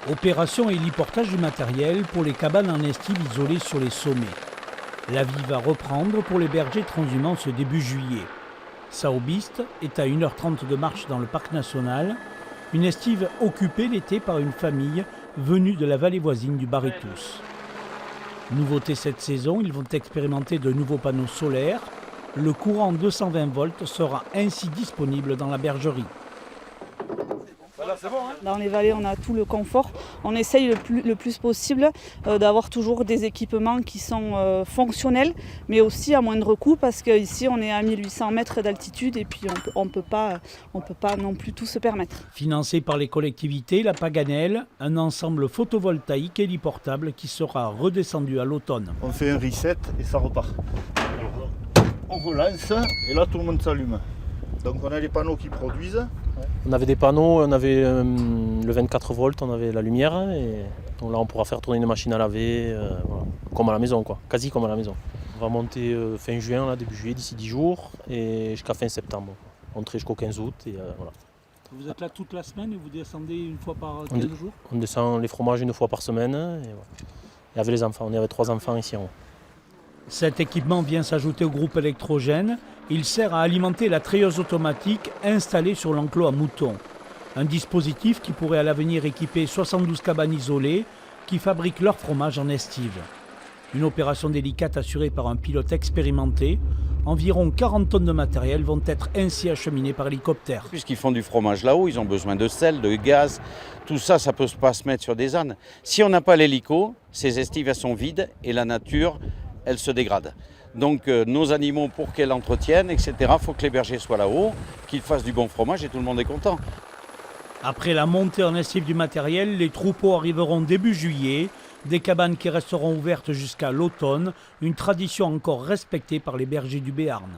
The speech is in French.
Opération héliportage du matériel pour les cabanes en estive isolées sur les sommets. La vie va reprendre pour les bergers transhumants ce début juillet. Saobiste est à 1h30 de marche dans le parc national, une estive occupée l'été par une famille venue de la vallée voisine du Barétous. Nouveauté cette saison, ils vont expérimenter de nouveaux panneaux solaires. Le courant 220 volts sera ainsi disponible dans la bergerie. Dans les vallées, on a tout le confort. On essaye le plus possible d'avoir toujours des équipements qui sont fonctionnels, mais aussi à moindre coût, parce qu'ici, on est à 1800 mètres d'altitude et puis on ne peut pas non plus tout se permettre. Financé par les collectivités, la Paganelle, un ensemble photovoltaïque héliportable qui sera redescendu à l'automne. On fait un reset et ça repart. On relance et là, tout le monde s'allume. Donc on a les panneaux qui produisent. On avait des panneaux, on avait le 24 volts, on avait la lumière et donc là on pourra faire tourner une machine à laver, voilà. Comme à la maison quoi, quasi comme à la maison. On va monter fin juin, là, début juillet, d'ici 10 jours et jusqu'à fin septembre. On traite jusqu'au 15 août et voilà. Vous êtes là toute la semaine et vous descendez une fois par 15 jours? On descend les fromages une fois par semaine et, voilà. Et avec les enfants, on est avec 3 enfants ici en haut. Cet équipement vient s'ajouter au groupe électrogène. Il sert à alimenter la treilleuse automatique installée sur l'enclos à moutons. Un dispositif qui pourrait à l'avenir équiper 72 cabanes isolées qui fabriquent leur fromage en estive. Une opération délicate assurée par un pilote expérimenté. Environ 40 tonnes de matériel vont être ainsi acheminées par hélicoptère. Puisqu'ils font du fromage là-haut, ils ont besoin de sel, de gaz. Tout ça, ça ne peut pas se mettre sur des ânes. Si on n'a pas l'hélico, ces estives elles sont vides et la nature, elle se dégrade. Donc nos animaux, pour qu'elles entretiennent, etc., il faut que les bergers soient là-haut, qu'ils fassent du bon fromage et tout le monde est content. Après la montée en estive du matériel, les troupeaux arriveront début juillet. Des cabanes qui resteront ouvertes jusqu'à l'automne, une tradition encore respectée par les bergers du Béarn.